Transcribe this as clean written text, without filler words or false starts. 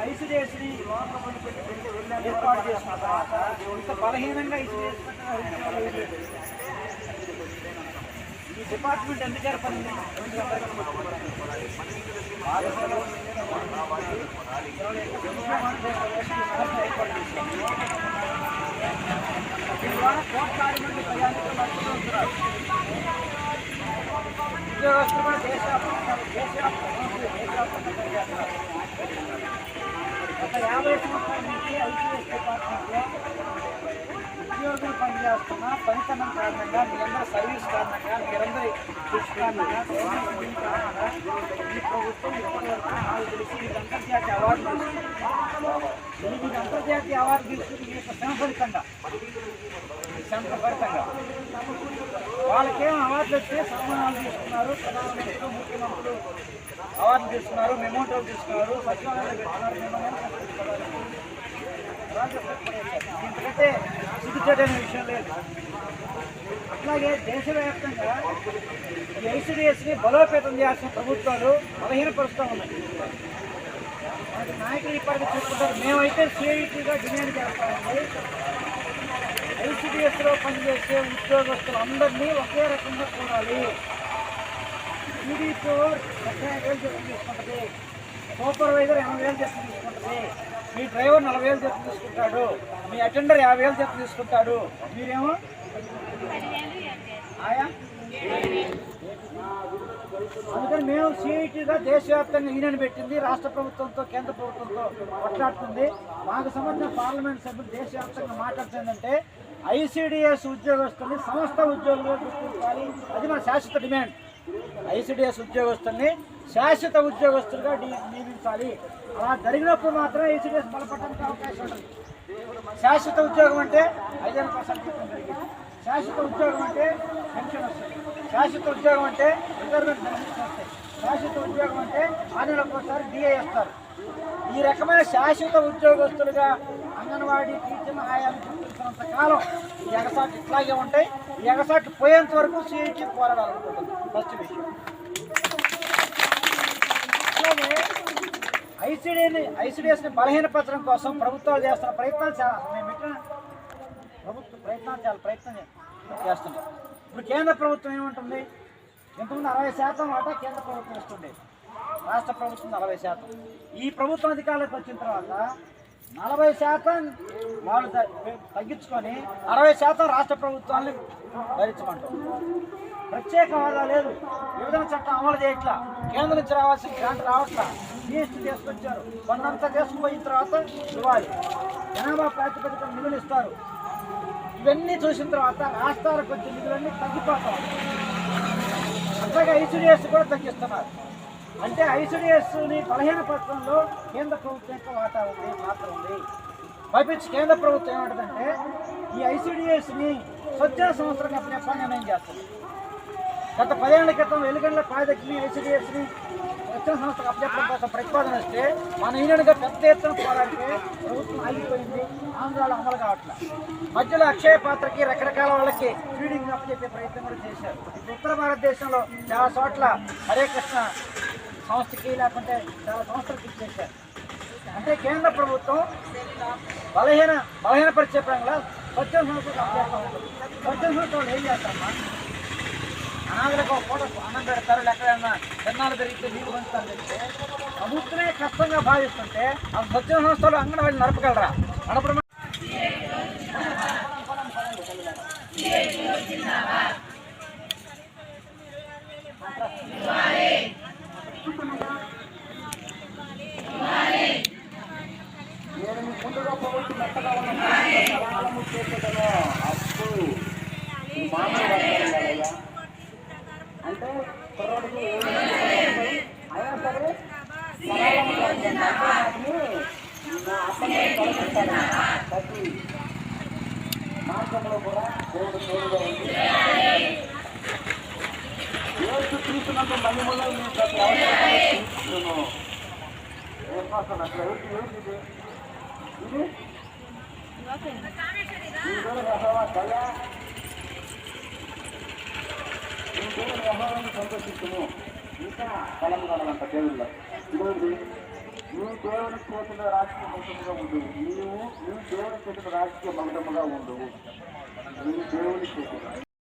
ఐసిడిఎస్ని ఏర్పాటు చేసిన తర్వాత ఇంత బలహీనంగా ఐసిడిఎస్ ఈ డిపార్ట్మెంట్ ఎందుకు ఏర్పడింది? కోట్లాది మంది ప్రయాణికులు నడుపుతున్నారు. ఉద్యోగస్తులు కూడా గత 50 సంవత్సరాల నుంచి ఐసిడిఎస్ డిపార్ట్మెంట్లో ఉద్యోగులు పనిచేస్తున్న పనితనం కారణంగా మీ అందరూ సర్వీస్ కారణంగా మీరందరి కృషి కారణంగా ఈ ప్రభుత్వం ఇప్పటివరకు నాకు తెలిసి ఇది అంతర్జాతీయ అవార్డు తీసుకుంది. ఇది అంతర్జాతీయ అవార్డు తీసుకుని ఈ యొక్క శ్రమఫలితంగా వాళ్ళకేం అవార్డులు వస్తే సన్మానాలు తీసుకున్నారు, ప్రధానమంత్రులు ముఖ్యమంత్రులు అవార్డులు తీసుకున్నారు, మెమోటోలు తీసుకున్నారు, సచివాలయాలు పెట్టుకున్నారు. ఎందుకంటే సిగ్గుచేటైన విషయం లేదు. అట్లాగే దేశవ్యాప్తంగా ఈ ఐసిడిఎస్ని బలోపేతం చేయాల్సిన ప్రభుత్వాలు బలహీనపరుస్తూ ఉన్నాయి. మనకి నాయకులు ఇప్పటికీ చెప్పుకుంటారు, మేమైతే సిఐటిగా డిమాండ్ చేస్తామండి. ఐసిడిఎస్లో పనిచేసే ఉద్యోగస్తులు అందరినీ ఒకే రకంగా చూడాలి. ఈడీతో 35,000 జీతం తీసుకుంటుంది, సూపర్వైజర్ 80,000 జీతం తీసుకుంటుంది, మీ డ్రైవర్ 40,000 జీతం తీసుకుంటాడు, మీ అటెండర్ 50,000 జీతం తీసుకుంటాడు, మీరేమో ఆయా. అందుకని మేము సిఐటిగా దేశవ్యాప్తంగా యూనియన్ పెట్టింది, రాష్ట్ర ప్రభుత్వంతో కేంద్ర ప్రభుత్వంతో కొట్లాడుతుంది. మాకు సంబంధించిన పార్లమెంట్ సభ్యులు దేశవ్యాప్తంగా మాట్లాడుతుందంటే ఐసిడిఎస్ ఉద్యోగస్తుల్ని సంస్థ ఉద్యోగులుగా గుర్తించాలి. అది మన శాశ్వత డిమాండ్. ఐసిడిఎస్ ఉద్యోగస్తుల్ని శాశ్వత ఉద్యోగస్తులుగా నియమించాలి. అలా జరిగినప్పుడు మాత్రమే ఐసిడిఎస్ బలపడడానికి అవకాశం ఉంటుంది. శాశ్వత ఉద్యోగం అంటే 5% జీతం జరిగింది, శాశ్వత ఉద్యోగం అంటే పెన్షన్ వస్తుంది, శాశ్వత ఉద్యోగం అంటే రిటైర్మెంట్ బెనిఫిట్స్ వస్తాయి, శాశ్వత ఉద్యోగం అంటే 6 నెలలకు ఒకసారి డిఏ ఇస్తారు. ఈ రకమైన శాశ్వత ఉద్యోగస్తులుగా అంగన్వాడీ టీచర్లు ఆయాలు గుర్తించినంత కాలం ఈ ఎగసాట్లు ఇట్లాగే ఉంటాయి. ఈ ఎగసాట్లు పోయేంత వరకు సిఐటి పోరాడాలనుకుంటుంది. ఫస్ట్ విషయం. అలాగే ఐసిడిఎస్ని బలహీనపరచడం కోసం ప్రభుత్వాలు చేస్తున్న ప్రయత్నాలు ప్రయత్నం చేస్తున్నాయి. ఇప్పుడు కేంద్ర ప్రభుత్వం ఏమంటుంది? ఇంతకుముందు 60% వాటా కేంద్ర ప్రభుత్వం ఇస్తుంది, రాష్ట్ర ప్రభుత్వం 40%. ఈ ప్రభుత్వం అధికారులకు వచ్చిన తర్వాత 40% వాళ్ళు తగ్గించుకొని 60% రాష్ట్ర ప్రభుత్వాన్ని భరించమంటారు. ప్రత్యేక హోదా లేదు, విభజన చట్టం అమలు చేయట్లా, కేంద్రం నుంచి రావాల్సిన గ్రాంట్ రావట్లా, జీఎస్టీ తీసుకొచ్చారు, కొన్నంతా తీసుకుపోయిన తర్వాత ఇవ్వాలి, జనాభా ప్రాతిపదికన నిధులు ఇస్తారు. ఇవన్నీ చూసిన తర్వాత రాష్ట్రాలకు వచ్చే నిధులన్నీ తగ్గిపోతాయి. అట్లాగే ఐసిడిఎస్ కూడా తగ్గిస్తున్నారు. అంటే ఐసిడిఎస్ని బలహీనపరచడంలో కేంద్ర ప్రభుత్వం యొక్క వాటా ఉంది, పాత్ర ఉంది. పైపించి కేంద్ర ప్రభుత్వం ఏమంటుందంటే ఈ ఐసిడిఎస్ని స్వచ్ఛంద సంస్థలకు అప్పచెప్పాలని నిర్ణయం చేస్తుంది. గత 10 ఏళ్ల క్రితం వెలుగండ్ల ప్రాజెక్టుని ఐసిడిఎస్ని స్వచ్ఛంద సంస్థకు అప్పచెప్పడం కోసం ప్రతిపాదన వస్తే మన యూనియన్గా పెద్ద ఎత్తున పోరాడితే ప్రభుత్వం ఆగిపోయింది, ఆంధ్రాలో అమలు కావట్లేదు. మధ్యలో అక్షయ పాత్రకి రకరకాల వాళ్ళకి ఫీడింగ్ అప్పచెప్పే ప్రయత్నం కూడా చేశారు. ఉత్తర భారతదేశంలో చాలా చోట్ల హరే కృష్ణ సంస్థకి లేకుంటే చాలా సంస్థలకు ఇచ్చేశారు. అంటే కేంద్ర ప్రభుత్వం బలహీనపరిచే పరంగా స్వచ్ఛంద సంస్థలకు అప్పచెప్తా ఉంటుంది. స్వచ్ఛంద సంస్థలు ఏం చేస్తామా? అనాథలకు ఒక పూట అన్నం పెడతారు, ఎక్కడైనా తిన్నాలు పెరిగితే నీళ్ళు పంచుతారు చెప్తే ప్రభుత్వమే కష్టంగా భావిస్తుంటే ఆ స్వచ్ఛంద సంస్థలు అంగన్వాడీ నడపగలరా? నడపడం ముందుగా ప్రభుత్వం మెత్తగా ఉన్న చేసేదను అప్పు మామూలు కదయ్యా. అంటే కుర్రోడికి అయినా సరే ప్రతి మార్గంలో కూడా దేవుడు తోడుగా ఉంది. ఏసు తీసుకున్నంత మహిమలో నేను ప్రతి అవసరం తీసుకున్నాను. ఏర్పాటు అట్లా ఏంటిది ఇది కళ దేవుని వ్యవహారాన్ని సంతోషిస్తున్నాము. ఇంకా బలం కావాలంట దేవుళ్ళ. నీ దేవుని చేతుల రాజకీయ మౌతముగా ఉండు. నీ దేవుని చేతుల రాజకీయ మౌతముగా ఉండు. నీ దేవుని చేతుల